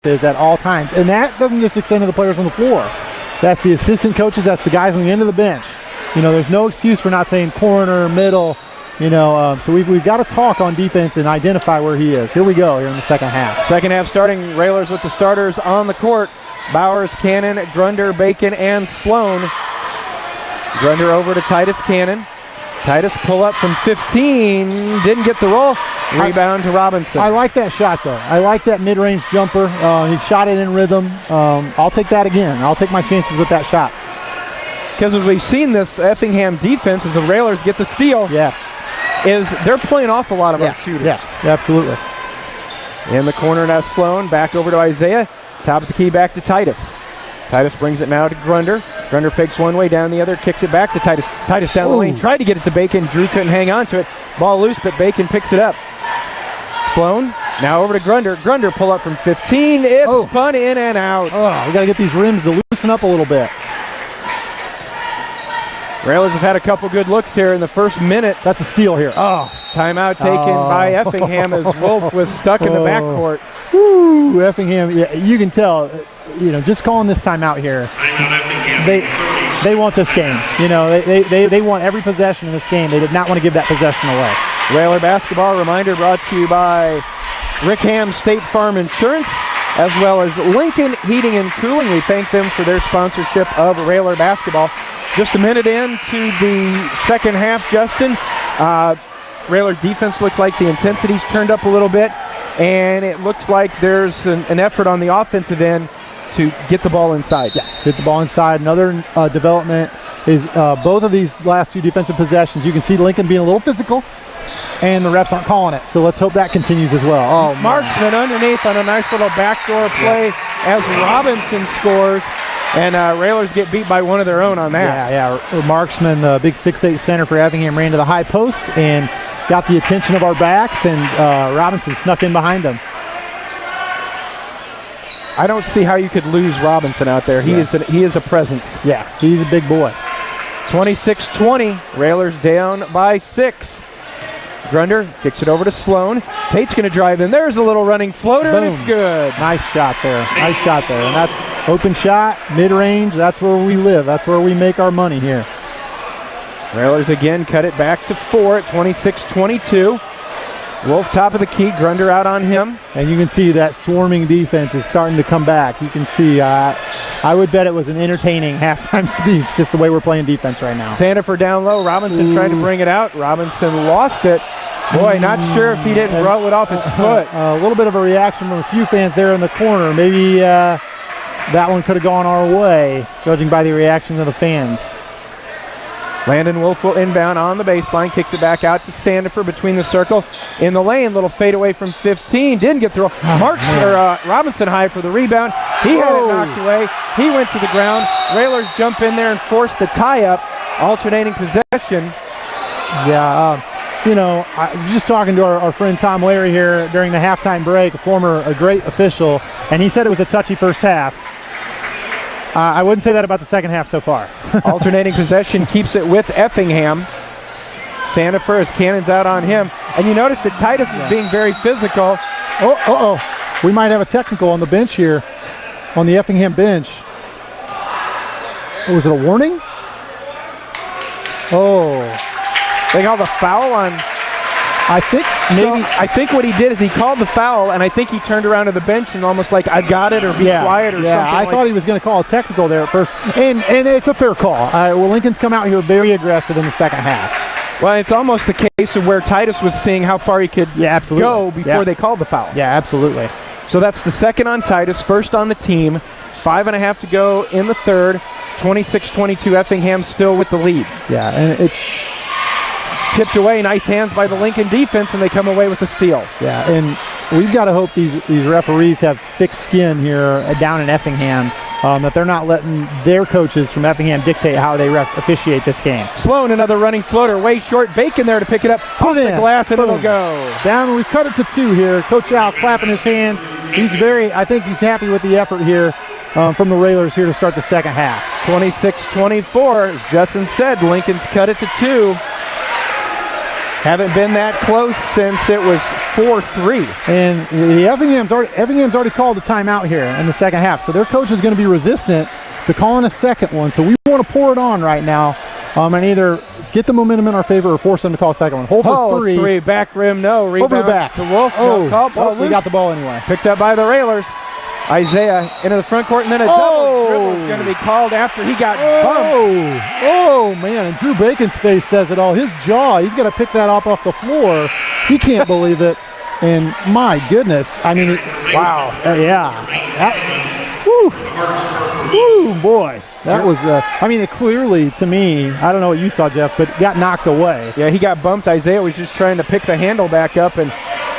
is at all times. And that doesn't just extend to the players on the floor. That's the assistant coaches. That's the guys on the end of the bench. You know, there's no excuse for not saying corner, middle, you know. So we've got to talk on defense and identify where he is. Here we go here in the second half. Second half starting, Railers with the starters on the court. Bowers, Cannon, Grunder, Bacon, and Sloan. Grunder over to Titus Cannon. Titus pull up from 15, didn't get the roll. Rebound to Robinson. I like that shot though. I like that mid-range jumper. He shot it in rhythm. I'll take that again. I'll take my chances with that shot. Because as we've seen this Effingham defense, as the Railers get the steal, yes, is they're playing off a lot of our shooters. Yeah, absolutely. In the corner now Sloan, back over to Isaiah. Top of the key back to Titus. Titus brings it now to Grunder. Grunder fakes one way, down the other, kicks it back to Titus. Titus down the lane, tried to get it to Bacon. Drew couldn't hang on to it. Ball loose, but Bacon picks it up. Sloan, now over to Grunder. Grunder pull up from 15. It's spun in and out. We got to get these rims to loosen up a little bit. Railers have had a couple good looks here in the first minute. That's a steal here. Timeout taken by Effingham as Wolf was stuck in the backcourt. Woo, Effingham, yeah, you can tell, you know, just calling this timeout here, they want this game. You know, they want every possession in this game. They did not want to give that possession away. Railer basketball reminder brought to you by Rickham State Farm Insurance, as well as Lincoln Heating and Cooling. We thank them for their sponsorship of Railer basketball. Just a minute into the second half, Justin. Railer defense looks like the intensity's turned up a little bit, and it looks like there's an effort on the offensive end to get the ball inside. Yeah, get the ball inside. Another development is both of these last two defensive possessions. You can see Lincoln being a little physical, and the refs aren't calling it. So let's hope that continues as well. Marksman underneath on a nice little backdoor play as Robinson scores. And Railers get beat by one of their own on that. Yeah. Marksman, the big 6'8" center for Effingham, ran to the high post and got the attention of our backs, and Robinson snuck in behind him. I don't see how you could lose Robinson out there. He is a presence. Yeah, he's a big boy. 26-20, Railers down by 6. Grunder kicks it over to Sloan. Tate's going to drive in. There's a little running floater, and it's good. Nice shot there. Nice shot there. And that's open shot, mid-range. That's where we live. That's where we make our money here. Railers again cut it back to 4 at 26-22. Wolf top of the key. Grunder out on him. And you can see that swarming defense is starting to come back. You can see, I would bet it was an entertaining halftime speech, just the way we're playing defense right now. Sandifer down low. Robinson tried to bring it out. Robinson lost it. Boy, not sure if he didn't roll it off his foot. A little bit of a reaction from a few fans there in the corner. Maybe that one could have gone our way, judging by the reaction of the fans. Landon Wolf will inbound on the baseline, kicks it back out to Sandifer between the circle. In the lane, little fadeaway from 15. Didn't get through. Robinson high for the rebound. He had it knocked away. He went to the ground. Railers jump in there and force the tie-up. Alternating possession. Yeah, you know, I was just talking to our friend Tom Larry here during the halftime break, a great official, and he said it was a touchy first half. I wouldn't say that about the second half so far. Alternating possession keeps it with Effingham. Sandifer as Cannon's out on him. And you notice that Titus is being very physical. We might have a technical on the bench here, on the Effingham bench. Was it a warning? They called a foul on... I think what he did is he called the foul, and I think he turned around to the bench and almost like, I got it, or be quiet, or something. I thought he was going to call a technical there at first, and it's a fair call. Lincoln's come out here very aggressive in the second half. Well, it's almost the case of where Titus was seeing how far he could go before they called the foul. Yeah, absolutely. So that's the second on Titus, first on the team. 5.5 to go in the third. 26-22, Effingham still with the lead. Yeah, and it's tipped away. Nice hands by the Lincoln defense, and they come away with a steal. Yeah, and we've got to hope these referees have thick skin here down in Effingham, that they're not letting their coaches from Effingham dictate how they officiate this game. Sloan, another running floater, way short. Bacon there to pick it up. Put it in. The glass, and it'll go. Down, we've cut it to 2 here. Coach Al clapping his hands. I think he's happy with the effort here from the Railers here to start the second half. 26-24, as Justin said, Lincoln's cut it to 2. Haven't been that close since it was 4-3. And the Effingham's already called a timeout here in the second half, so their coach is going to be resistant to calling a second one. So we want to pour it on right now, and either get the momentum in our favor or force them to call a second one. Hold for three. Back rim, no. Rebound over the back to Wolf. No call. Ball we got the ball anyway. Picked up by the Railers. Isaiah into the front court, and then a double dribble is going to be called after he got bumped. Oh, man, and Drew Bacon's face says it all. His jaw, he's got to pick that up off the floor. He can't believe it. And my goodness, I mean, wow. Woo, boy. That was, it clearly, to me, I don't know what you saw, Jeff, but got knocked away. Yeah, he got bumped. Isaiah was just trying to pick the handle back up, and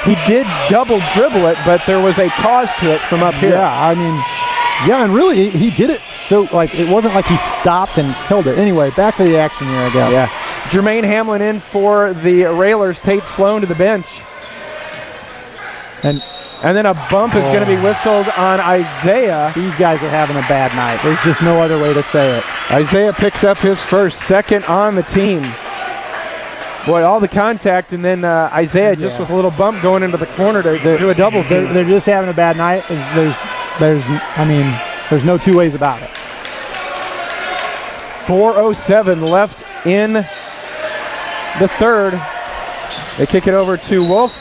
he did double dribble it, but there was a cause to it from up here. Yeah, and really, he did it so, it wasn't like he stopped and held it. Anyway, back to the action here, I guess. Yeah. Jermaine Hamlin in for the Railers. Tate Sloan to the bench. And then a bump is going to be whistled on Isaiah. These guys are having a bad night. There's just no other way to say it. Isaiah picks up his second on the team. Boy, all the contact, and then Isaiah just with a little bump going into the corner to do a double team. They're just having a bad night. There's no two ways about it. 4:07 left in the third. They kick it over to Wolf.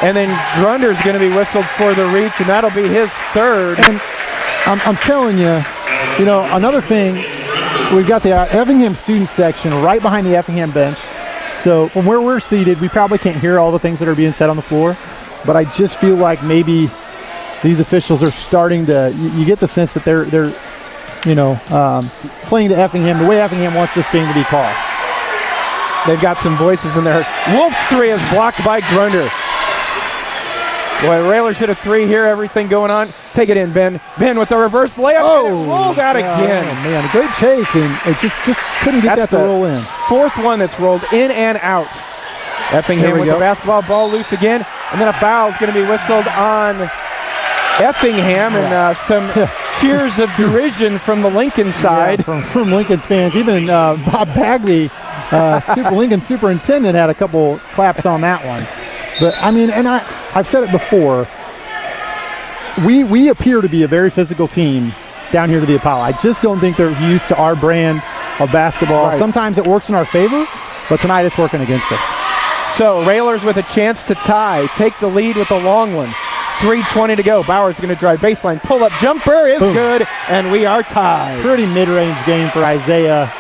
And then Grunder's going to be whistled for the reach, and that'll be his third. And I'm telling you, another thing, we've got the Effingham student section right behind the Effingham bench. So from where we're seated, we probably can't hear all the things that are being said on the floor. But I just feel like maybe these officials are starting to, you get the sense that they're playing to Effingham the way Effingham wants this game to be called. They've got some voices in there. Wolf's three is blocked by Grunder. Boy, Railers hit a three here, everything going on. Take it in, Ben. Ben with the reverse layup. Oh, rolled out again. Oh, man, a great take, and it just couldn't get that to roll in. Fourth one that's rolled in and out. Effingham with the basketball, ball loose again, and then a foul is going to be whistled on Effingham, and some cheers of derision from the Lincoln side. Yeah, from Lincoln's fans. Even Bob Bagley, Lincoln superintendent, had a couple claps on that one. But, I've said it before, we appear to be a very physical team down here to the Apollo. I just don't think they're used to our brand of basketball. Right. Sometimes it works in our favor, but tonight it's working against us. So, Railers with a chance to tie, take the lead with a long one. 3:20 to go. Bauer's going to drive baseline. Pull-up jumper is good, and we are tied. Pretty mid-range game for Isaiah.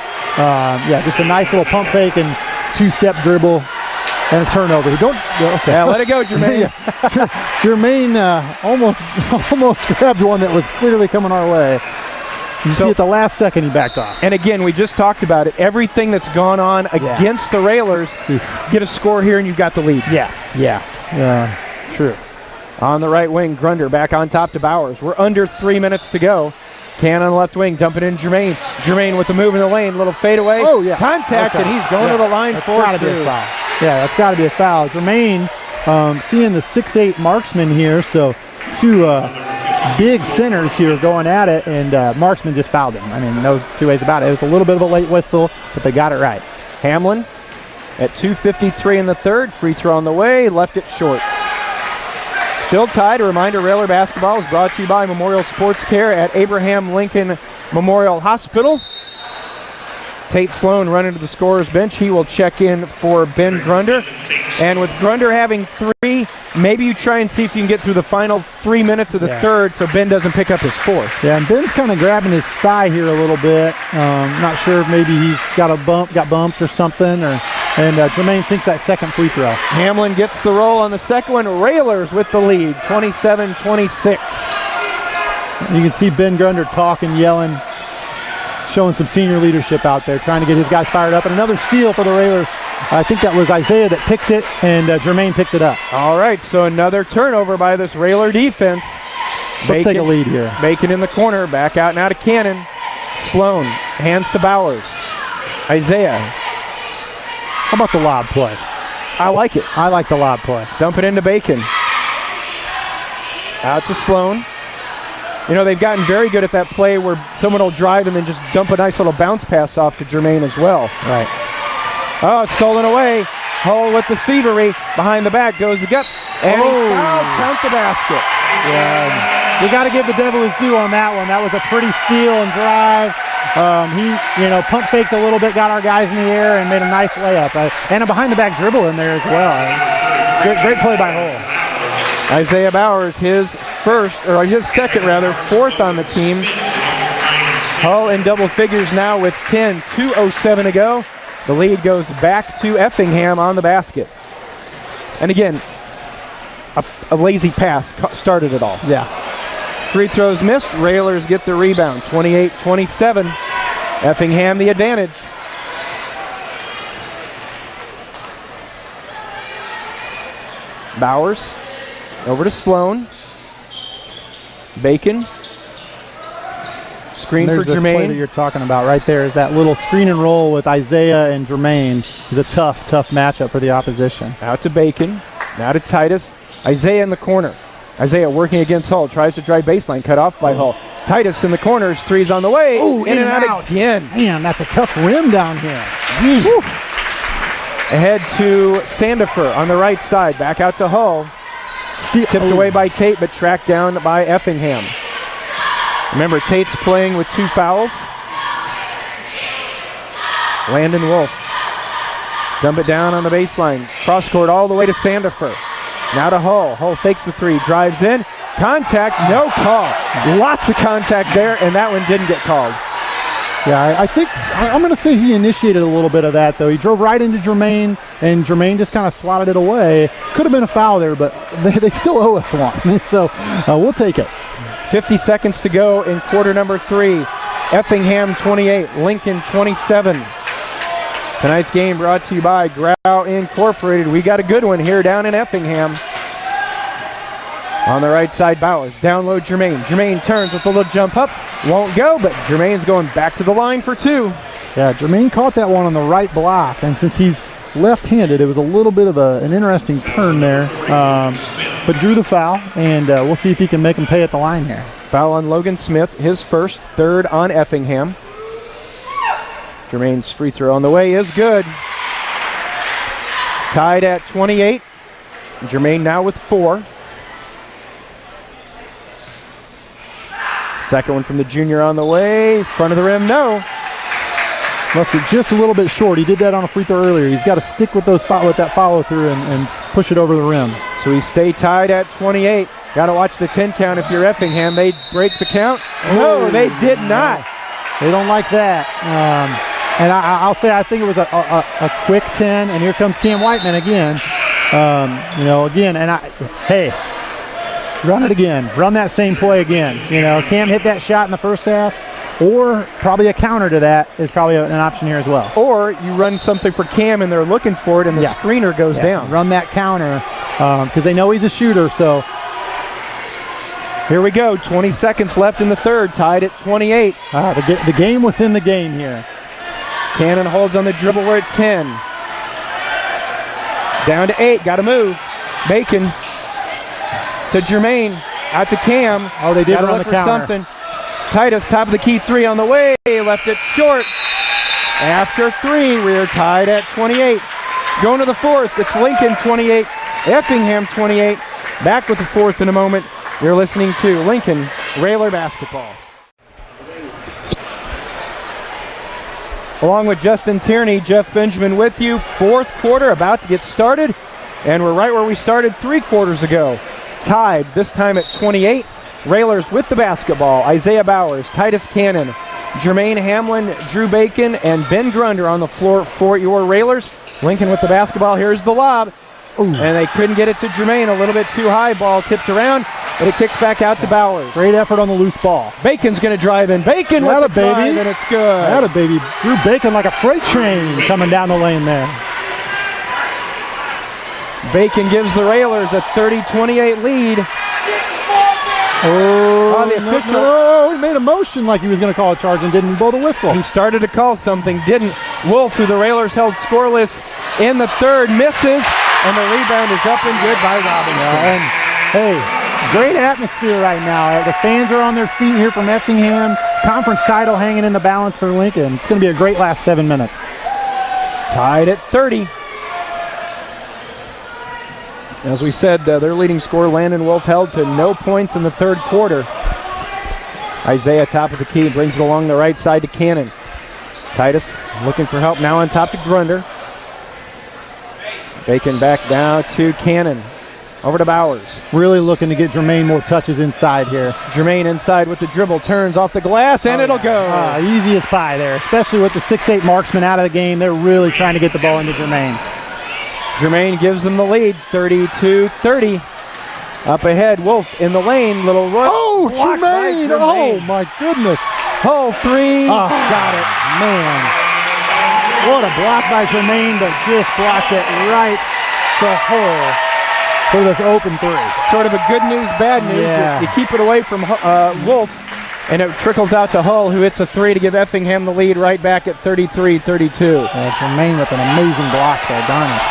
Just a nice little pump fake and two-step dribble. And a turnover. Yeah, let it go, Jermaine. Jermaine almost grabbed one that was clearly coming our way. You see at the last second he backed off. And again, we just talked about it. Everything that's gone on against the Railers, get a score here and you've got the lead. Yeah, true. On the right wing, Grunder back on top to Bowers. We're under 3 minutes to go. Can on the left wing, dump it in Jermaine. Jermaine with the move in the lane, little fadeaway. Oh, yeah. Contact, and he's going to the line for two. Yeah, that's got to be a foul. Jermaine, seeing the 6'8" marksman here, so two big centers here going at it, and marksman just fouled him. No two ways about it. It was a little bit of a late whistle, but they got it right. Hamlin at 2:53 in the third. Free throw on the way, left it short. Still tied. A reminder, Railer basketball is brought to you by Memorial Sports Care at Abraham Lincoln Memorial Hospital. Tate Sloan running to the scorer's bench. He will check in for Ben Grunder. And with Grunder having three, maybe you try and see if you can get through the final 3 minutes of the third so Ben doesn't pick up his fourth. Yeah, and Ben's kind of grabbing his thigh here a little bit. Not sure if maybe he's got bumped or something. And Jermaine sinks that second free throw. Hamlin gets the roll on the second one. Railers with the lead, 27-26. You can see Ben Grunder talking, yelling, showing some senior leadership out there, trying to get his guys fired up. And another steal for the Railers. I think that was Isaiah that picked it, and Jermaine picked it up. All right, so another turnover by this Railer defense. Let's take a lead here. Bacon in the corner, back out now to Cannon. Sloan, hands to Bowers. Isaiah. How about the lob play? I like it. I like the lob play. Dump it into Bacon. Out to Sloan. They've gotten very good at that play where someone will drive and then just dump a nice little bounce pass off to Jermaine as well. Right. Oh, it's stolen away. Hull with the thievery. Behind the back goes the gut. And he fouled. Count the basket. Yeah, we got to give the devil his due on that one. That was a pretty steal and drive. He, pump faked a little bit, got our guys in the air, and made a nice layup. And a behind-the-back dribble in there as well. Great play by Hull. Isaiah Bowers, his fourth on the team. Hull in double figures now with 2:07 to go. The lead goes back to Effingham on the basket. And again, a lazy pass started it all. Yeah. Free throws missed. Railers get the rebound. 28-27. Effingham the advantage. Bowers over to Sloan. Bacon. Screen for Jermaine. Play that you're talking about right there is that little screen and roll with Isaiah and Jermaine. Is a tough matchup for the opposition. Out to Bacon. Now to Titus. Isaiah in the corner. Isaiah working against Hull. Tries to drive baseline. Cut off by Hull. Titus in the corners. Three's on the way. Ooh, in and out again. Man, that's a tough rim down here. Ahead to Sandifer on the right side. Back out to Hull. Tipped away by Tate, but tracked down by Effingham. Remember, Tate's playing with 2 fouls. Landon Wolf. Dump it down on the baseline. Cross court all the way to Sandifer. Now to Hull. Hull fakes the 3, drives in. Contact, no call. Lots of contact there, and that one didn't get called. Yeah, I think I'm going to say he initiated a little bit of that, though. He drove right into Jermaine, and Jermaine just kind of swatted it away. Could have been a foul there, but they still owe us one, so we'll take it. 50 seconds to go in quarter number 3. Effingham 28, Lincoln 27. Tonight's game brought to you by Grau Incorporated. We got a good one here down in Effingham. On the right side, Bowers. Down low, Jermaine. Jermaine turns with a little jump up. Won't go, but Jermaine's going back to the line for 2. Yeah, Jermaine caught that one on the right block, and since he's left-handed, it was a little bit of an interesting turn there, but drew the foul, and we'll see if he can make him pay at the line here. Foul on Logan Smith, his first, third on Effingham. Jermaine's free throw on the way is good. Tied at 28. Jermaine now with 4. Second one from the junior on the way. Front of the rim, no. Left it just a little bit short. He did that on a free throw earlier. He's got to stick with with that follow through and push it over the rim. So we stay tied at 28. Got to watch the 10 count if you're Effingham. They break the count. No, they did not. They don't like that. And I'll say I think it was a quick 10. And here comes Cam Whiteman again. Hey, run it again. Run that same play again. Cam hit that shot in the first half. Or probably a counter to that is probably an option here as well. Or you run something for Cam and they're looking for it and the screener goes down. Run that counter because they know he's a shooter. So here we go. 20 seconds left in the third. Tied at 28. The game within the game here. Cannon holds on the dribble. We're at 10. Down to 8. Got to move. Bacon to Jermaine. Out to Cam. Oh, they did run the counter. Something. Titus, top of the key 3 on the way. Left it short. After 3, we are tied at 28. Going to the fourth. It's Lincoln 28, Effingham 28. Back with the fourth in a moment. You're listening to Lincoln Railer Basketball. Along with Justin Tierney, Jeff Benjamin with you. Fourth quarter about to get started. And we're right where we started 3 quarters ago. Tied, this time at 28. Railers with the basketball. Isaiah Bowers, Titus Cannon, Jermaine Hamlin, Drew Bacon, and Ben Grunder on the floor for your Railers. Lincoln with the basketball. Here's the lob. Ooh. And they couldn't get it to Jermaine. A little bit too high. Ball tipped around, but it kicks back out to Bowers. Great effort on the loose ball. Bacon's going to drive in. Bacon with the drive, and it's good. Atta baby. Drew Bacon like a freight train coming down the lane there. Bacon gives the Railers a 30-28 lead. The official. He made a motion like he was going to call a charge and didn't blow the whistle. He started to call something, didn't. Wolf, who the Railers held scoreless in the third, misses, and the rebound is up and good by Robinson. And hey, great atmosphere right now. The fans are on their feet here from Effingham. Conference title hanging in the balance for Lincoln. It's going to be a great last 7 minutes. Tied at 30. As we said, their leading scorer, Landon Wolf, held to no points in the third quarter. Isaiah, top of the key, brings it along the right side to Cannon. Titus looking for help now on top to Grunder. Bacon back down to Cannon. Over to Bowers. Really looking to get Jermaine more touches inside here. Jermaine inside with the dribble, turns off the glass, and it'll go. Easy as pie there, especially with the 6'8" marksman out of the game. They're really trying to get the ball into Jermaine. Jermaine gives them the lead, 32-30. Up ahead, Wolf in the lane, little run. Oh, Jermaine! Oh, my goodness. Hole three. Oh, got it. Man. What a block by Jermaine, but just blocked it right to Hull for this open three. Sort of a good news, bad news. Yeah. You keep it away from Wolf, and it trickles out to Hull, who hits a three to give Effingham the lead right back at 33-32. Jermaine with an amazing block there, darn it.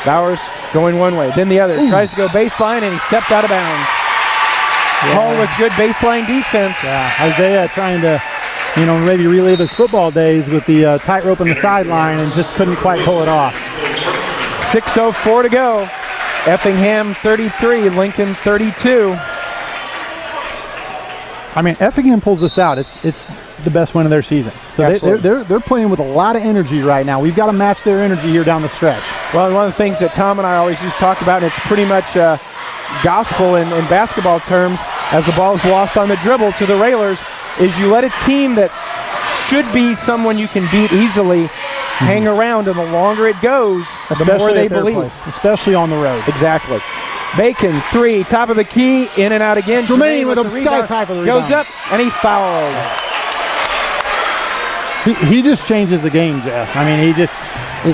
Bowers going one way, then the other. Ooh. Tries to go baseline, and he stepped out of bounds. Yeah. Hull with good baseline defense. Yeah, Isaiah trying to, maybe relive his football days with the tightrope on the sideline and just couldn't quite pull it off. 6:04 to go. Effingham 33, Lincoln 32. I mean, Effingham pulls this out. It's the best win of their season. So they're playing with a lot of energy right now. We've got to match their energy here down the stretch. Well, one of the things that Tom and I always used to talk about, and it's pretty much gospel in basketball terms, as the ball is lost on the dribble to the Railers, is you let a team that should be someone you can beat easily hang around, and the longer it goes, the more they believe. Especially on the road. Exactly. Bacon, three, top of the key, in and out again. Jermaine with a skies high for the rebound. Goes up, and he's fouled. He just changes the game, Jeff. I mean,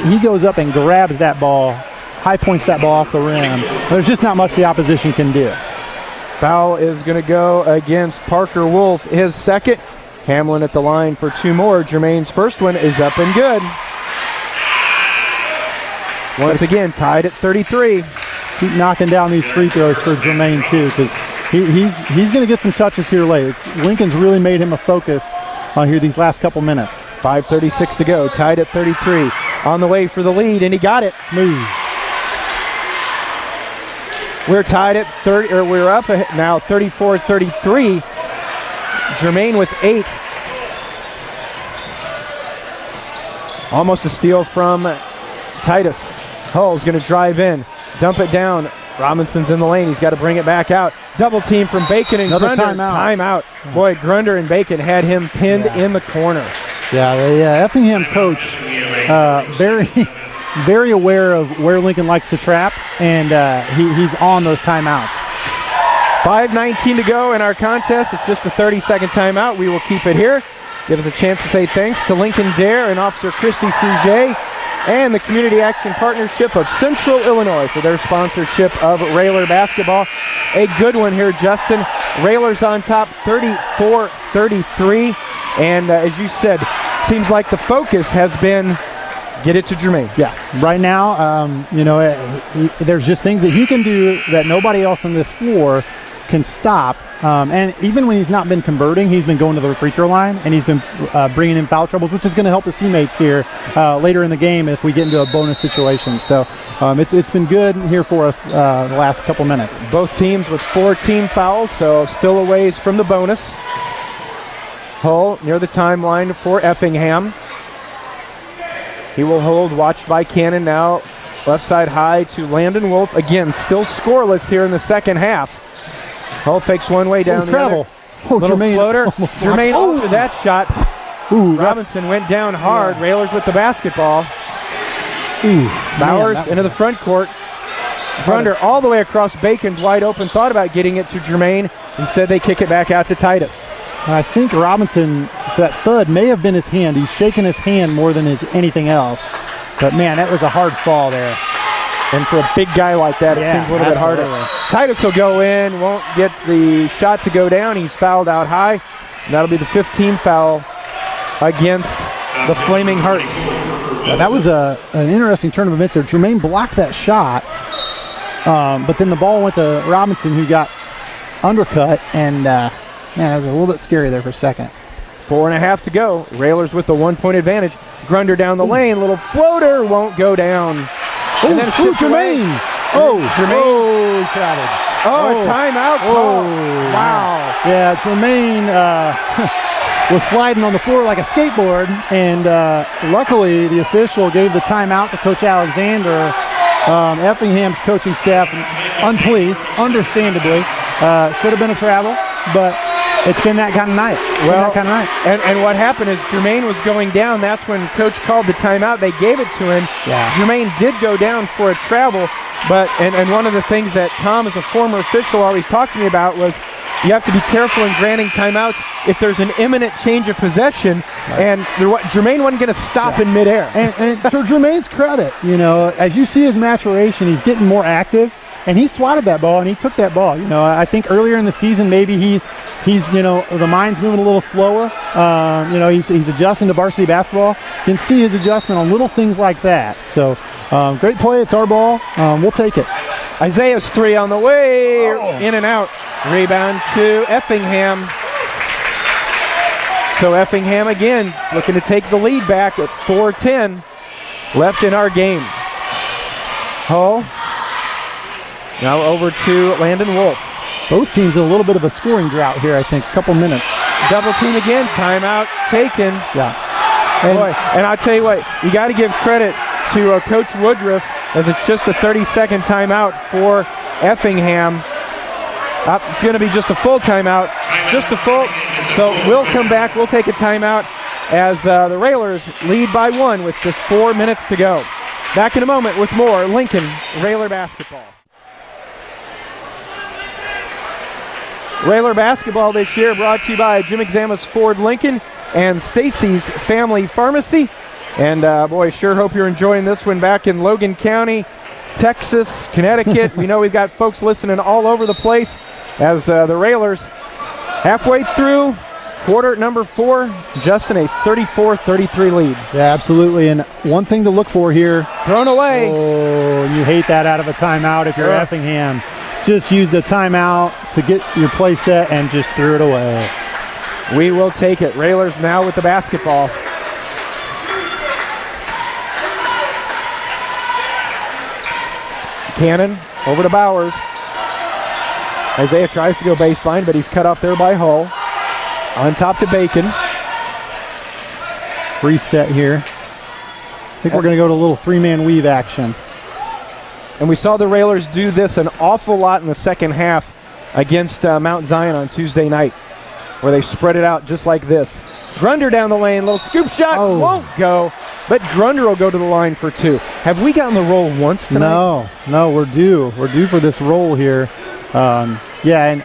he goes up and grabs that ball, high points that ball off the rim. There's just not much the opposition can do. Foul is going to go against Parker Wolf, his second. Hamlin at the line for two more. Jermaine's first one is up and good. Once again, tied at 33. Keep knocking down these free throws for Jermaine, too, because he's going to get some touches here late. Lincoln's really made him a focus here these last couple minutes. 5:36 to go, tied at 33. On the way for the lead, and he got it. Smooth. We're tied at 30, or we're up now 34-33. Jermaine with 8. Almost a steal from Titus. Hull's going to drive in, dump it down. Robinson's in the lane. He's got to bring it back out. Double team from Bacon and Another Grunder. Timeout. Boy, Grunder and Bacon had him pinned in the corner. Yeah, the Effingham coach, very aware of where Lincoln likes to trap, and he's on those timeouts. 5:19 to go in our contest. It's just a 30-second timeout. We will keep it here. Give us a chance to say thanks to Lincoln Dare and Officer Christy Fouget and the Community Action Partnership of Central Illinois for their sponsorship of Railer basketball. A good one here, Justin. Railers on top, 34-33. And as you said, seems like the focus has been get it to Jermaine. Yeah, right now, there's just things that he can do that nobody else on this floor can stop. And even when he's not been converting, he's been going to the free throw line, and he's been bringing in foul troubles, which is going to help his teammates here later in the game if we get into a bonus situation. So it's been good here for us the last couple minutes. Both teams with 4 team fouls, so still a ways from the bonus. Hull near the timeline for Effingham. He will hold, watched by Cannon now. Left side high to Landon Wolf. Again, still scoreless here in the second half. Hull fakes one way down the travel. other. Little Jermaine floater. Jermaine after that shot. Robinson went down hard. Yeah. Railers with the basketball. Bowers into the front court. Grunder all the way across Bacon's wide open. Thought about getting it to Jermaine. Instead, they kick it back out to Titus. I think Robinson, that thud may have been his hand. He's shaking his hand more than anything else. But, man, that was a hard fall there. And for a big guy like that, it seems a little bit harder. Titus will go in, won't get the shot to go down. He's fouled out high. And that'll be the 15th foul against the Flaming Hearts. That was an interesting turn of events there. Jermaine blocked that shot, but then the ball went to Robinson, who got undercut, and it was a little bit scary there for a second. 4.5 to go. Railers with the 1-point advantage. Grunder down the lane, little floater, won't go down. And then Jermaine Jermaine. Traveled. A timeout call. Wow. Yeah, Jermaine was sliding on the floor like a skateboard, and luckily the official gave the timeout to Coach Alexander. Effingham's coaching staff unpleased, understandably. Should have been a travel, but it's been that kind of night. And what happened is Jermaine was going down. That's when Coach called the timeout. They gave it to him. Yeah. Jermaine did go down for a travel, but and one of the things that Tom, as a former official, always talked to me about was you have to be careful in granting timeouts if there's an imminent change of possession, and Jermaine wasn't going to stop in midair. And to Jermaine's credit, as you see his maturation, he's getting more active, and he swatted that ball and he took that ball. I think earlier in the season maybe he's the mind's moving a little slower. He's adjusting to varsity basketball. You can see his adjustment on little things like that. So great play. It's our ball. We'll take it. Isaiah's three on the way, in and out. Rebound to Effingham. So Effingham again looking to take the lead back at 4:10 left in our game. Hull now over to Landon Wolf. Both teams in a little bit of a scoring drought here, I think. A couple minutes. Double team again. Timeout taken. Yeah. And I'll tell you what, you got to give credit to Coach Woodruff, as it's just a 30-second timeout for Effingham. It's going to be just a full timeout. Just a full. So we'll come back. We'll take a timeout as the Railers lead by 1 with just 4 minutes to go. Back in a moment with more Lincoln Railer basketball. Railer basketball this year brought to you by Jim Examus Ford Lincoln and Stacy's Family Pharmacy. And boy, sure hope you're enjoying this one back in Logan County, Texas, Connecticut. We know we've got folks listening all over the place as the Railers halfway through quarter number 4, just in a 34-33 lead. Yeah, absolutely. And one thing to look for here. Thrown away. Oh, you hate that out of a timeout if you're Effingham. Just used a timeout to get your play set and just threw it away. We will take it. Railers now with the basketball. Cannon over to Bowers. Isaiah tries to go baseline, but he's cut off there by Hull. On top to Bacon. Reset here. I think we're going to go to a little 3-man weave action. And we saw the Railers do this an awful lot in the second half against Mount Zion on Tuesday night, where they spread it out just like this. Grunder down the lane, little scoop shot, won't go, but Grunder will go to the line for 2. Have we gotten the roll once tonight? No, we're due. We're due for this roll here. And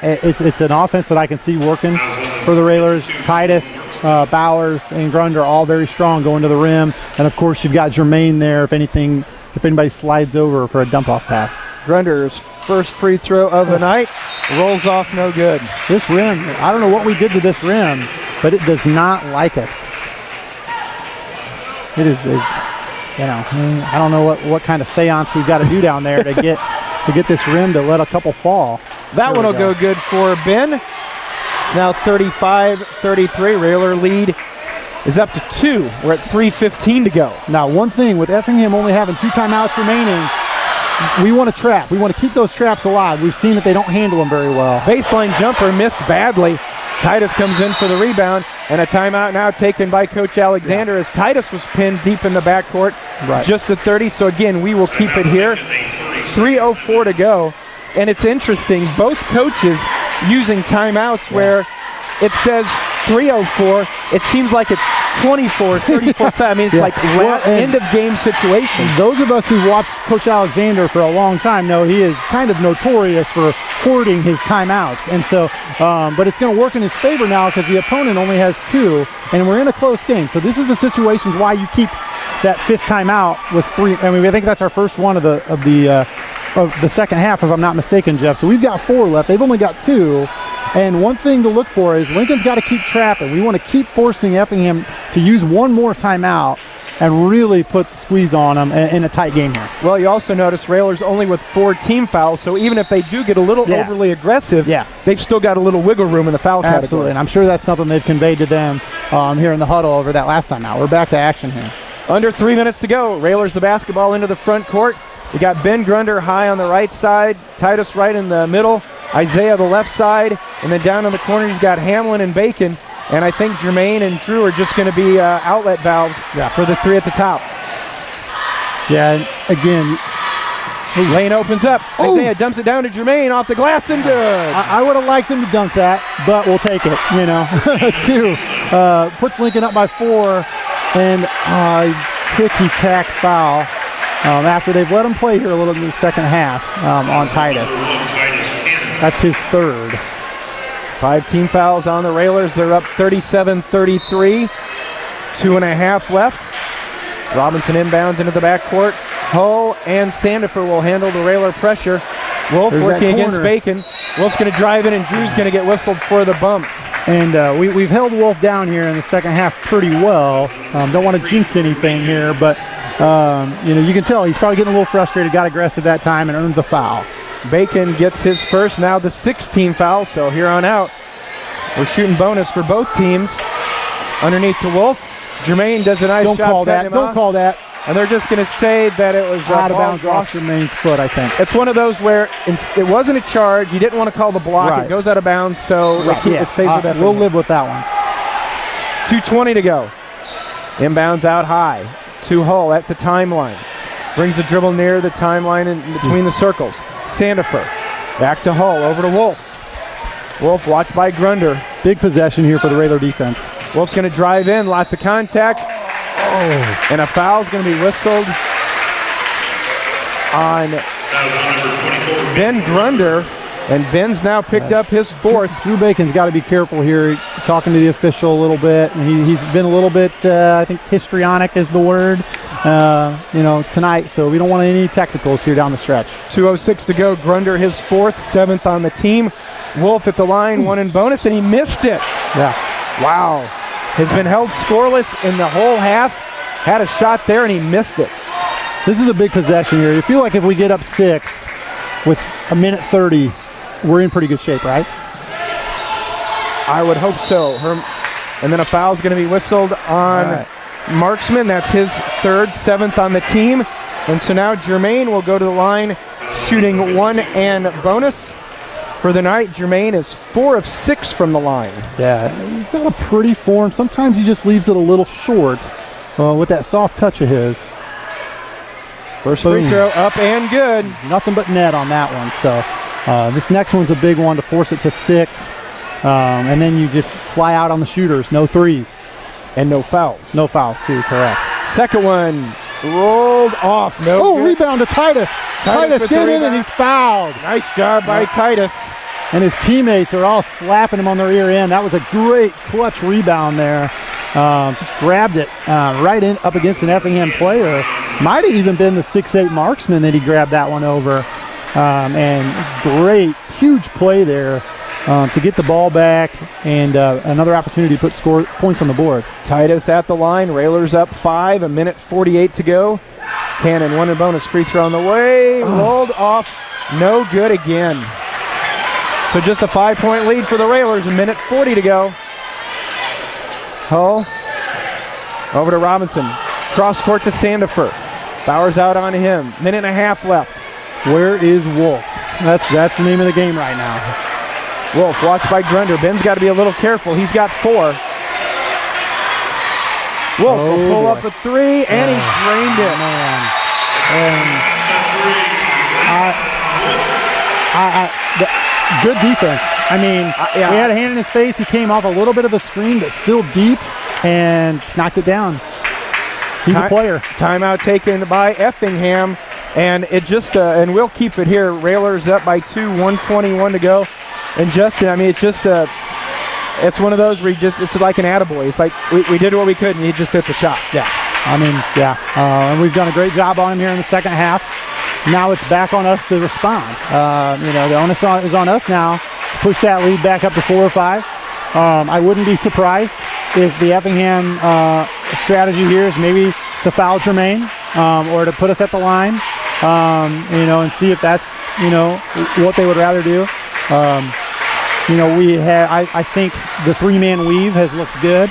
it's an offense that I can see working for the Railers. Titus, Bowers, and Grunder all very strong going to the rim. And, of course, you've got Jermaine there if anybody slides over for a dump-off pass. Grunder's first free throw of the night rolls off, no good. This rim, I don't know what we did to this rim, but it does not like us. It is I don't know what kind of seance we've got to do down there to get this rim to let a couple fall. That one will go good for Ben. It's now 35-33. Railer lead is up to 2. We're at 3:15 to go. Now, one thing, with Effingham only having 2 timeouts remaining, we want to trap. We want to keep those traps alive. We've seen that they don't handle them very well. Baseline jumper missed badly. Titus comes in for the rebound, and a timeout now taken by Coach Alexander as Titus was pinned deep in the backcourt. Right. Just at 30, so again, we will keep it here. 3:04 to go, and it's interesting, both coaches using timeouts where it says 3:04, it seems like it's 24, 34. I mean, it's like end of game situation. Those of us who've watched Coach Alexander for a long time know he is kind of notorious for hoarding his timeouts. And so, but it's going to work in his favor now because the opponent only has 2, and we're in a close game. So this is the situations why you keep that 5th timeout with 3. I mean, I think that's our first one of the second half, if I'm not mistaken, Jeff. So we've got 4 left. They've only got 2. And one thing to look for is Lincoln's got to keep trapping. We want to keep forcing Effingham to use one more timeout and really put the squeeze on them in a tight game here. Well, you also notice Railers only with 4 team fouls, so even if they do get a little overly aggressive, they've still got a little wiggle room in the foul category. Absolutely, and I'm sure that's something they've conveyed to them here in the huddle over that last time out. We're back to action here. Under 3 minutes to go. Railers the basketball into the front court. You got Ben Grunder high on the right side, Titus right in the middle, Isaiah the left side, and then down in the corner you've got Hamlin and Bacon. And I think Jermaine and Drew are just going to be outlet valves for the three at the top. Yeah, and again, lane opens up. Isaiah dumps it down to Jermaine off the glass and good. I would have liked him to dunk that, but we'll take it, 2. Puts Lincoln up by 4, and ticky-tack foul after they've let him play here a little in the second half on Titus. That's his 3rd. 5 team fouls on the Railers. They're up 37-33. 2.5 left. Robinson inbounds into the backcourt. Hull and Sandifer will handle the Railer pressure. Wolf working against Bacon. Wolf's going to drive in, and Drew's going to get whistled for the bump. And we've held Wolf down here in the second half pretty well. Don't want to jinx anything here, but you can tell he's probably getting a little frustrated, got aggressive that time, and earned the foul. Bacon gets his first, now the 16th foul, so here on out, we're shooting bonus for both teams. Underneath to Wolf. Jermaine does a nice job. Don't call that. And they're just going to say that it was out of bounds off Jermaine's foot, I think. It's one of those where it wasn't a charge. You didn't want to call the block. Right. It goes out of bounds, so it stays with that. We'll live with that one. 2:20 to go. Inbounds out high to Hull at the timeline. Brings the dribble near the timeline and between the circles. Sandifer back to Hull, over to Wolf. Wolf watched by Grunder. Big possession here for the Railer defense. Wolf's going to drive in, lots of contact. And a foul's going to be whistled on Ben Grunder, and Ben's now picked up his 4th. Drew Bacon's got to be careful here, talking to the official a little bit. And he's been a little bit, I think, histrionic is the word, tonight. So we don't want any technicals here down the stretch. 2:06 to go. Grunder his 4th, 7th on the team. Wolf at the line, 1 in bonus, and he missed it. Yeah. Wow. Has been held scoreless in the whole half. Had a shot there, and he missed it. This is a big possession here. You feel like if we get up 6 with 1:30, we're in pretty good shape, right? I would hope so. And then a foul's going to be whistled on Marksman. That's his 3rd, 7th on the team. And so now Jermaine will go to the line shooting 1 and bonus. For the night, Jermaine is 4 of 6 from the line. Yeah, he's got a pretty form. Sometimes he just leaves it a little short with that soft touch of his. First free throw up and good. Nothing but net on that one. So this next one's a big one to force it to 6. And then you just fly out on the shooters. No threes. And no fouls. No fouls, too, correct. Second one rolled off. No good. Rebound to Titus. Titus get in, and he's fouled. Nice job by Titus. And his teammates are all slapping him on their ear end. That was a great clutch rebound there. Just grabbed it right in up against an Effingham player. Might have even been the 6'8 Marksman that he grabbed that one over. And great, huge play there to get the ball back and another opportunity to put points on the board. Titus at the line. Railers up 5, 1:48 to go. Cannon, 1 in bonus, free throw on the way. Rolled off, no good again. So just a 5-point lead for the Railers, 1:40 to go. Hull over to Robinson. Cross court to Sandifer. Bowers out on him. 1.5 left. Where is Wolf? That's the name of the game right now. Wolf watched by Grunder. Ben's got to be a little careful. He's got 4. Wolf will pull up a 3, and he drained it. Man. Good defense. I mean, he had a hand in his face. He came off a little bit of a screen, but still deep, and just knocked it down. He's a player. Timeout taken by Effingham, and it just and we'll keep it here. Railers up by 2, 1:21 to go. And Justin, I mean, it's one of those where it's like an attaboy. It's like we did what we could, and he just hit the shot. Yeah, I mean, and we've done a great job on him here in the second half. Now it's back on us to respond. The onus is on us now. Push that lead back up to 4 or 5. I wouldn't be surprised if the Effingham strategy here is maybe to foul Jermaine or to put us at the line, and see if that's, what they would rather do. I think the 3-man weave has looked good.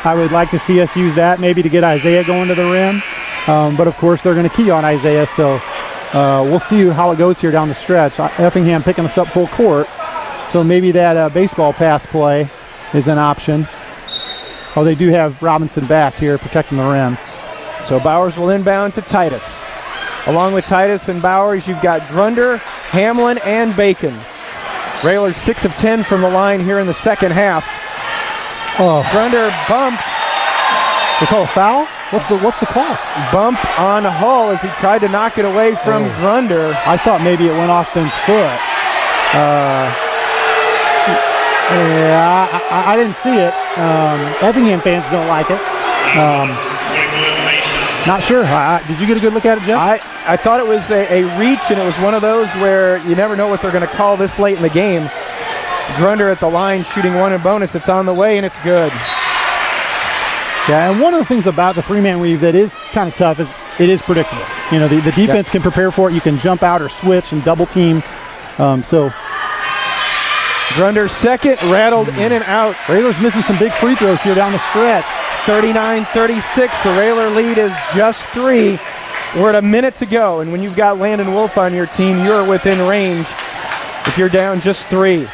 I would like to see us use that maybe to get Isaiah going to the rim. But, of course, they're going to key on Isaiah, so we'll see how it goes here down the stretch. Effingham picking us up full court, so maybe that baseball pass play is an option. Oh, they do have Robinson back here protecting the rim. So Bowers will inbound to Titus. Along with Titus and Bowers, you've got Grunder, Hamlin, and Bacon. Railers 6 of 10 from the line here in the second half. Oh, Grunder bumped. they call a foul? What's the call? Bump on Hull as he tried to knock it away from Grunder. I thought maybe it went off Ben's foot. Yeah, I didn't see it. Effingham fans don't like it. Not sure. Did you get a good look at it, Jeff? I thought it was a reach, and it was one of those where you never know what they're going to call this late in the game. Grunder at the line shooting one in bonus. It's on the way, and it's good. Yeah, and one of the things about the three-man weave that is kind of tough is it is predictable. You know, the defense can prepare for it. You can jump out or switch and double team. Grunder second, rattled in and out. Railers missing some big free throws here down the stretch. 39-36. The Railer lead is just 3. We're at a minute to go, and when you've got Landon Wolf on your team, you're within range if you're down just 3.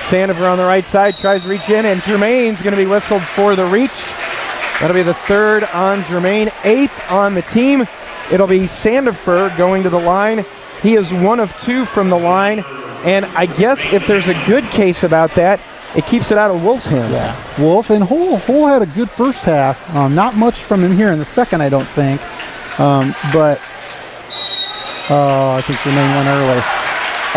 Sandifer on the right side tries to reach in, and Jermaine's going to be whistled for the reach. That'll be the 3rd on Jermaine, 8th on the team. It'll be Sandifer going to the line. He is 1 of 2 from the line, and I guess if there's a good case about that, it keeps it out of Wolf's hands. Yeah, Wolf and Hull had a good first half. Not much from him here in the second, I don't think. But I think Jermaine went early.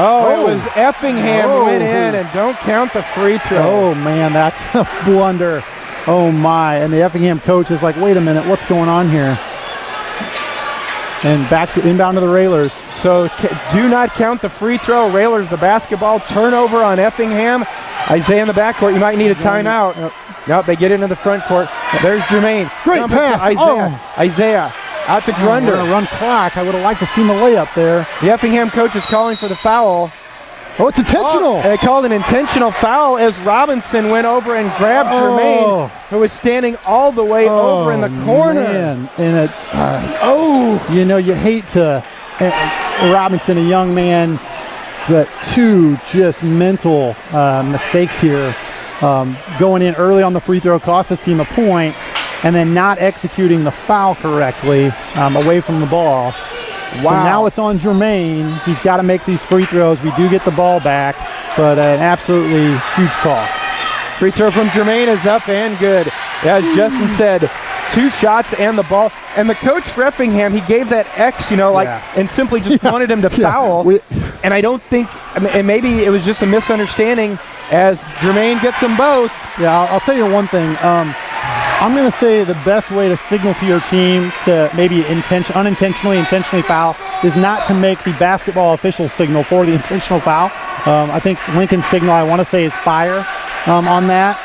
It was Effingham went in, and don't count the free throw. Oh, man, that's a blunder. Oh, my. And the Effingham coach is like, wait a minute, what's going on here? And back to inbound to the Railers. So do not count the free throw. Railers the basketball. Turnover on Effingham. Isaiah in the backcourt. You might need a timeout. Nope, they get into the front court. There's Jermaine. Great pass. Isaiah out to Grunder. We're going to run clock. I would have liked to see the layup there. The Effingham coach is calling for the foul. Oh, it's intentional. They called an intentional foul as Robinson went over and grabbed Jermaine, who was standing all the way over in the corner. Man. And you know, you hate to Robinson, a young man, but 2 just mental mistakes here. Going in early on the free throw cost his team a point, and then not executing the foul correctly away from the ball. Wow. So now it's on Jermaine. He's got to make these free throws. We do get the ball back, but an absolutely huge call. Free throw from Jermaine is up and good. As Justin said, 2 shots and the ball. And the coach for Effingham, he gave that X, and simply just wanted him to foul. And I don't think, and maybe it was just a misunderstanding as Jermaine gets them both. Yeah, I'll tell you one thing. I'm going to say the best way to signal to your team to maybe intentionally foul is not to make the basketball official signal for the intentional foul. I think Lincoln's signal, I want to say, is fire on that.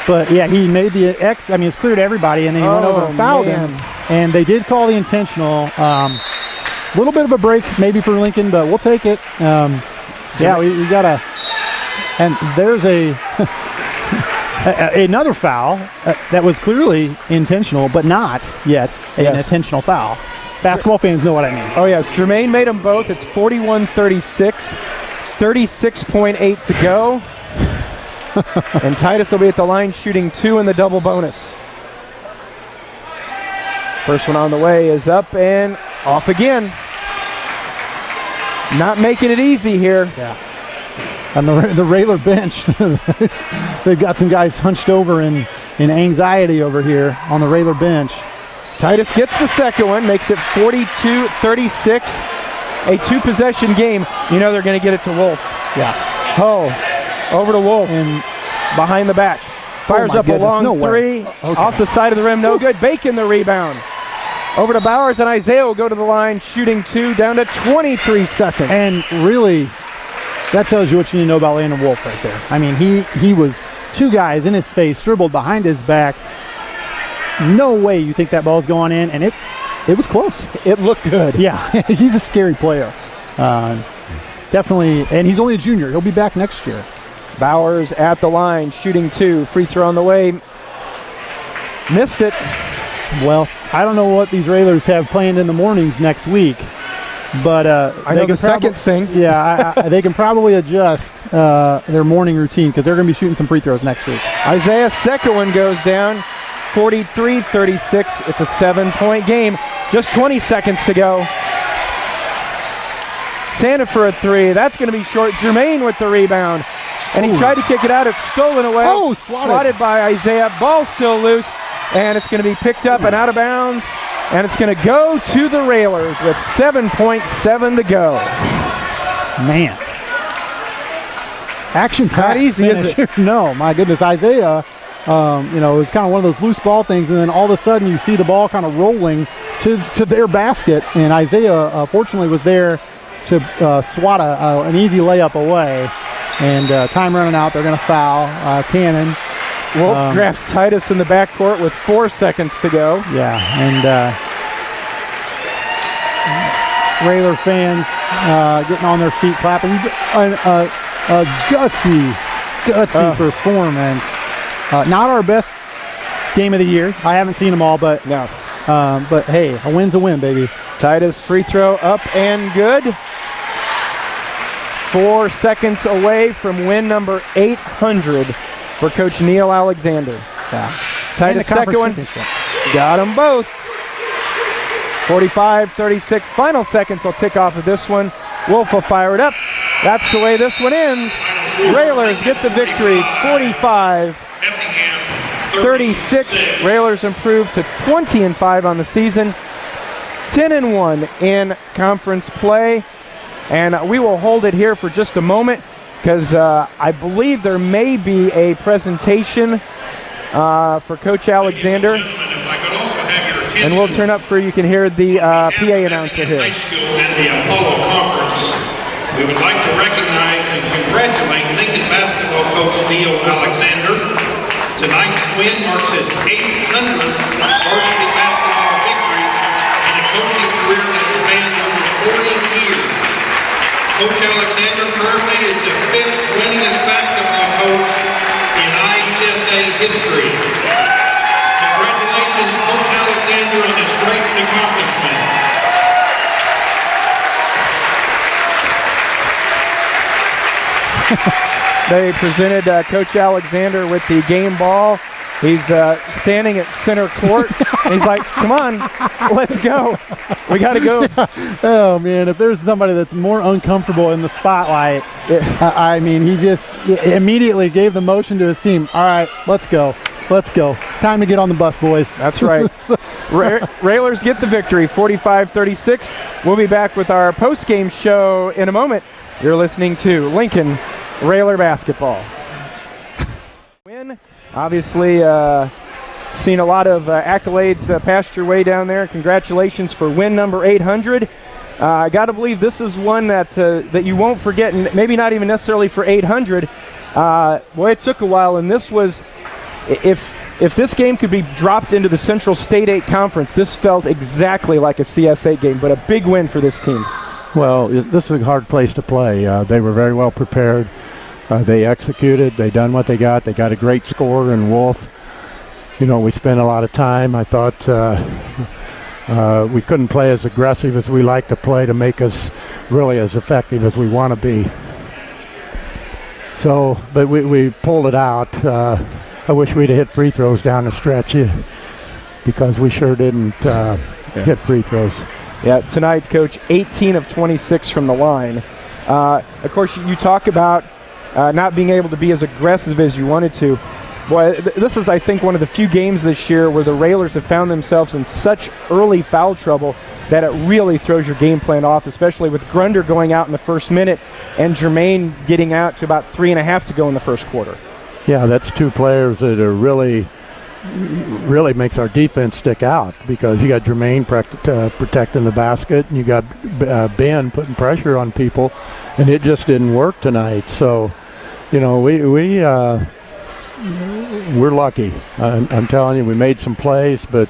But, yeah, he made the X. I mean, it's clear to everybody, and then he went over and fouled him. And they did call the intentional. A little bit of a break maybe for Lincoln, but we'll take it. We got to – and there's another foul that was clearly intentional, but not yet an intentional foul. Basketball fans know what I mean. Oh, yes. Jermaine made them both. It's 41-36, 36.8 to go. And Titus will be at the line shooting 2 in the double bonus. First one on the way is up and off again. Not making it easy here. Yeah. And the Railer bench, they've got some guys hunched over in anxiety over here on the Railer bench. Titus gets the second one, makes it 42-36, a 2-possession game. You know they're going to get it to Wolf. Yeah. Over to Wolf and behind the back. Fires up a long 3, off the side of the rim, no good. Bacon the rebound. Over to Bowers, and Isaiah will go to the line, shooting 2, down to 23 seconds. And really, that tells you what you need to know about Landon Wolf right there. I mean, he was 2 guys in his face, dribbled behind his back. No way you think that ball's going in, and it was close. It looked good. Yeah, he's a scary player. Definitely, and he's only a junior. He'll be back next year. Bowers at the line, shooting 2, free throw on the way. Missed it. Well, I don't know what these Railers have planned in the mornings next week, I know the second thing. Yeah, they can probably adjust their morning routine because they're going to be shooting some free throws next week. Isaiah's second one goes down, 43-36. It's a 7-point game. Just 20 seconds to go. Santa for a three. That's going to be short. Jermaine with the rebound. And he tried to kick it out. It's stolen away. Oh, swatted by Isaiah. Ball still loose. And it's going to be picked up and out of bounds. And it's going to go to the Railers with 7.7 to go. Man. Action-packed. Not easy, is it? No, my goodness. Isaiah, it was kind of one of those loose ball things, and then all of a sudden you see the ball kind of rolling to their basket, and Isaiah, fortunately, was there to swat an easy layup away. And time running out, they're going to foul Cannon. Wolf grabs Titus in the backcourt with 4 seconds to go. Yeah, and Railer fans getting on their feet, clapping. A gutsy performance. Not our best game of the year. I haven't seen them all, but no. But hey, a win's a win, baby. Titus free throw up and good. 4 seconds away from win number 800 for Coach Neil Alexander. Yeah. Titus second one. Got them both. 45-36. Final seconds will tick off of this one. Wolf will fire it up. That's the way this one ends. Railers get the victory. 45-36. Railers improve to 20-5 on the season. 10-1 in conference play. And we will hold it here for just a moment because I believe there may be a presentation for Coach Alexander. And we'll turn up for you can hear the PA announcer here. High School and the Apollo Conference. We would like to recognize and congratulate Lincoln basketball coach Neil Alexander. Tonight's win marks his 800th varsity basketball victory in a coaching career that spans over 40 years. Coach Alexander currently is the 5th winningest basketball coach in IHSA history. Congratulations, Coach Alexander, on this great accomplishment. They presented Coach Alexander with the game ball. He's standing at center court. And he's like, come on, let's go. We got to go. Oh, man, if there's somebody that's more uncomfortable in the spotlight, I mean, he just immediately gave the motion to his team. All right, let's go. Let's go. Time to get on the bus, boys. That's right. Railers get the victory, 45-36. We'll be back with our post-game show in a moment. You're listening to Lincoln Railer Basketball. Win. Obviously, seen a lot of accolades passed your way down there. Congratulations for win number 800. I got to believe this is one that you won't forget, and maybe not even necessarily for 800. Boy, it took a while, and this was, if this game could be dropped into the Central State 8 Conference, this felt exactly like a CS8 game, but a big win for this team. Well, this is a hard place to play. They were very well prepared. They executed. They done what they got. They got a great scorer in Wolf. You know, we spent a lot of time. I thought we couldn't play as aggressive as we like to play to make us really as effective as we want to be. So, but we pulled it out. I wish we'd have hit free throws down the stretch because we sure didn't hit free throws. Yeah, tonight, Coach, 18 of 26 from the line. Of course, you talk about not being able to be as aggressive as you wanted to. Boy, this is, I think, one of the few games this year where the Railers have found themselves in such early foul trouble that it really throws your game plan off, especially with Grunder going out in the first minute and Jermaine getting out to about 3.5 to go in the first quarter. Yeah, that's two players that are really makes our defense stick out because you got Jermaine protecting the basket and you got Ben putting pressure on people, and it just didn't work tonight. So, you know, we're lucky. I'm telling you, we made some plays, but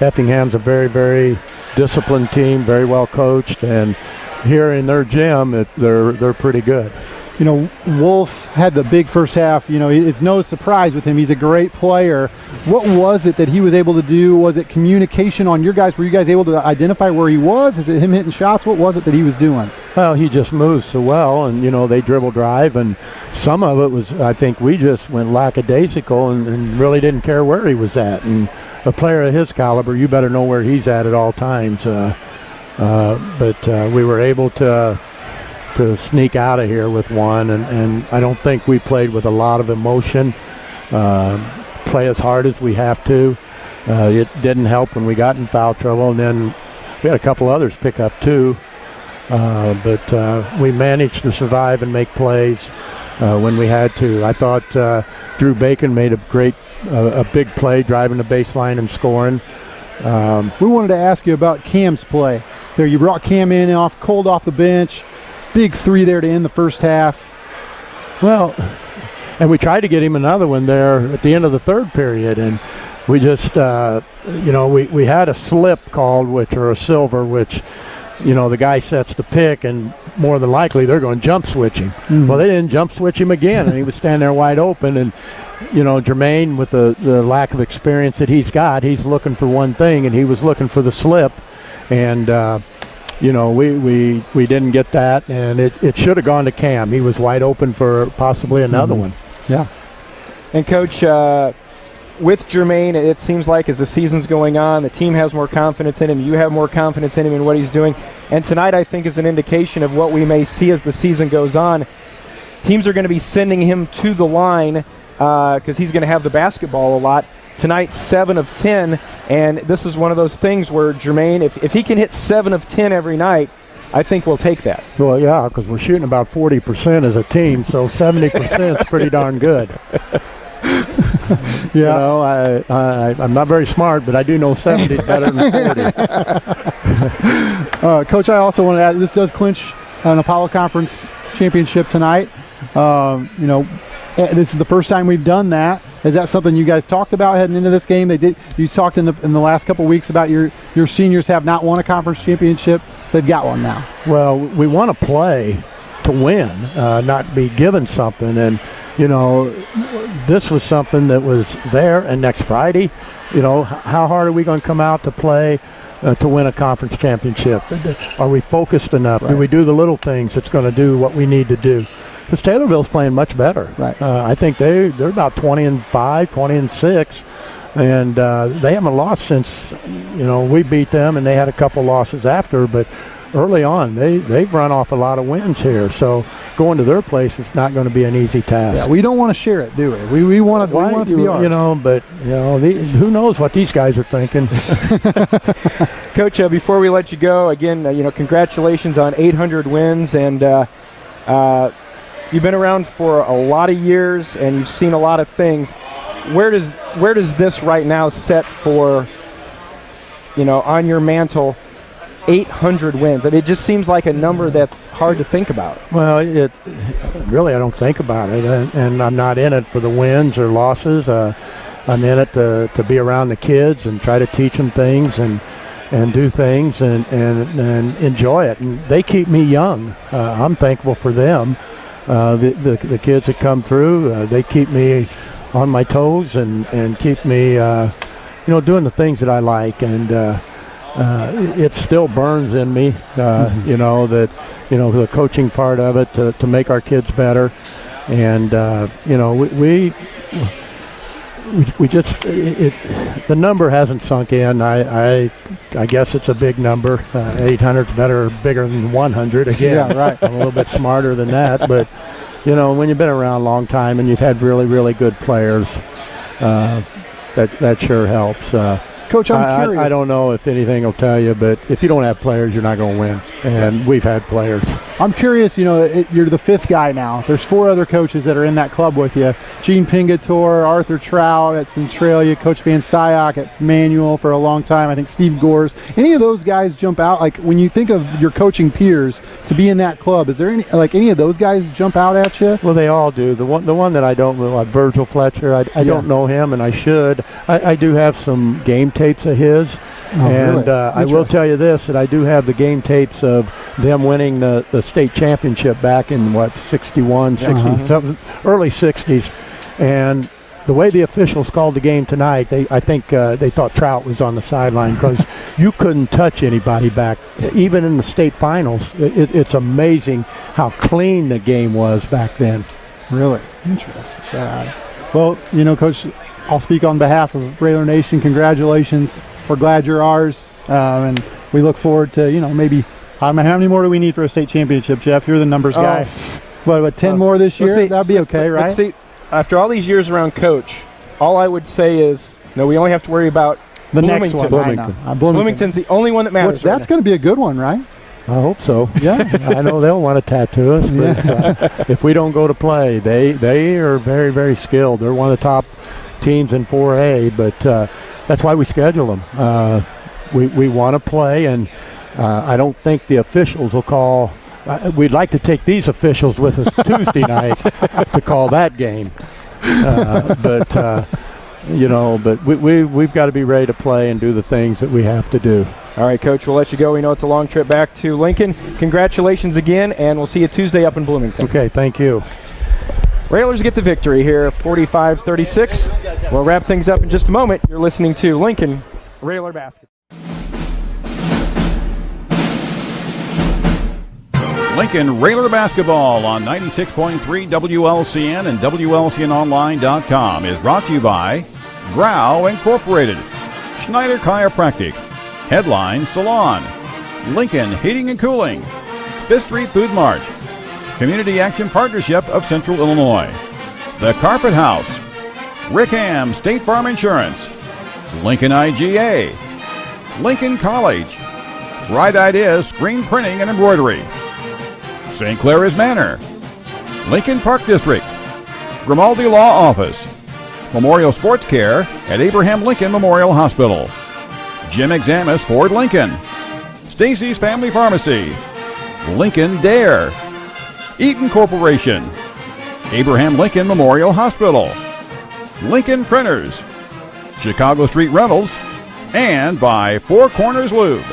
Effingham's a very, very disciplined team, very well coached, and here in their gym, they're pretty good. Wolf had the big first half. It's no surprise with him. He's a great player. What was it that he was able to do? Was it communication on your guys? Were you guys able to identify where he was? Is it him hitting shots? What was it that he was doing? Well, he just moves so well, and they dribble drive, and some of it was, I think we just went lackadaisical and really didn't care where he was at. And a player of his caliber, you better know where he's at all times. But we were able to sneak out of here with one, and I don't think we played with a lot of emotion, play as hard as we have to. It didn't help when we got in foul trouble, and then we had a couple others pick up too. But we managed to survive and make plays when we had to. I thought Drew Bacon made a big play driving the baseline and scoring. We wanted to ask you about Cam's play. There, you brought Cam in cold off the bench. Big three there to end the first half. Well, and we tried to get him another one there at the end of the third period, and we just, we had a slip called, or a silver, which, the guy sets the pick, and more than likely they're going to jump switch him. Mm-hmm. Well, they didn't jump switch him again, and he was standing there wide open, and, Jermaine, with the lack of experience that he's got, he's looking for one thing, and he was looking for the slip, and, we didn't get that, and it should have gone to Cam. He was wide open for possibly another one. Yeah. And Coach, with Jermaine, it seems like as the season's going on, the team has more confidence in him. You have more confidence in him and what he's doing. And tonight, I think, is an indication of what we may see as the season goes on. Teams are going to be sending him to the line because he's going to have the basketball a lot. Tonight, 7 of 10, and this is one of those things where Jermaine, if he can hit 7 of 10 every night, I think we'll take that. Well, yeah, because we're shooting about 40% as a team, so 70% is pretty darn good. Yeah, I'm not very smart, but I do know 70 is better than 40. Coach, I also want to add, this does clinch an Apollo Conference championship tonight. This is the first time we've done that. Is that something you guys talked about heading into this game? You talked in the last couple of weeks about your seniors have not won a conference championship. They've got one now. Well, we want to play to win, not be given something. And, this was something that was there. And next Friday, how hard are we going to come out to play to win a conference championship? Are we focused enough? Right. Do we do the little things that's going to do what we need to do? Because Taylorville's playing much better. Right. I think they're about 20-5, 20-6, and they haven't lost since we beat them, and they had a couple losses after. But early on, they've run off a lot of wins here. So going to their place is not going to be an easy task. Yeah, we don't want to share it, do we? We want it to be ours. But who knows what these guys are thinking? Coach, before we let you go, again, congratulations on 800 wins, and you've been around for a lot of years, and you've seen a lot of things. Where does this right now set for, on your mantle, 800 wins? And it just seems like a number that's hard to think about. Well, really, I don't think about it, and I'm not in it for the wins or losses. I'm in it to be around the kids and try to teach them things and do things and enjoy it. And they keep me young. I'm thankful for them. The kids that come through, they keep me on my toes and keep me, doing the things that I like. And it still burns in me, the coaching part of it to make our kids better. And, we just the number hasn't sunk in. I guess it's a big number. 800's bigger than 100 again. Yeah, right. I'm a little bit smarter than that, but when you've been around a long time and you've had really, really good players, that sure helps. Coach, I'm curious. I don't know if anything will tell you, but if you don't have players, you're not going to win. And we've had players. I'm curious, you're the fifth guy now. There's 4 other coaches that are in that club with you. Gene Pingator, Arthur Trout at Centralia, Coach Van Syock at Manual for a long time. I think Steve Gores. Any of those guys jump out? Like when you think of your coaching peers to be in that club, is there any of those guys jump out at you? Well, they all do. The one that I don't know, Virgil Fletcher, I don't know him, and I should. I do have some game tapes of his, And I will tell you this, that I do have the game tapes of them winning the state championship back in, 61, 67, early 60s. And the way the officials called the game tonight, I think they thought Trout was on the sideline because you couldn't touch anybody back, even in the state finals. It's amazing how clean the game was back then. Really? Interesting. Well, Coach, I'll speak on behalf of Railer Nation. Congratulations. We're glad you're ours. And we look forward to, maybe, I don't know, how many more do we need for a state championship, Jeff? You're the numbers guy. What 10 more this year? That'd be okay, right? Let's see. After all these years around Coach, all I would say is, we only have to worry about the Bloomington. next one. Bloomington's the only one that matters. That's going to be a good one, right? I hope so. Yeah, I know they'll want to tattoo us. But, if we don't go to play, they are very, very skilled. They're one of the top teams in 4A, but that's why we schedule them. We want to play, and I don't think the officials will call. We'd like to take these officials with us Tuesday night to call that game, but we've got to be ready to play and do the things that we have to do. All right, Coach, we'll let you go. We know it's a long trip back to Lincoln. Congratulations again, and we'll see you Tuesday up in Bloomington. Okay, thank you. Railers get the victory here, 45-36. We'll wrap things up in just a moment. You're listening to Lincoln Railer Basketball. Lincoln Railer Basketball on 96.3 WLCN and WLCNonline.com is brought to you by Grau Incorporated, Schneider Chiropractic, Headline Salon, Lincoln Heating and Cooling, Fifth Street Food Mart, Community Action Partnership of Central Illinois, The Carpet House, Rickham State Farm Insurance, Lincoln IGA, Lincoln College, Bright Ideas Screen Printing and Embroidery, St. Clair's Manor, Lincoln Park District, Grimaldi Law Office, Memorial Sports Care at Abraham Lincoln Memorial Hospital, Jim Examus Ford Lincoln, Stacy's Family Pharmacy, Lincoln Dare, Eaton Corporation, Abraham Lincoln Memorial Hospital, Lincoln Printers, Chicago Street Rentals, and by Four Corners Lube.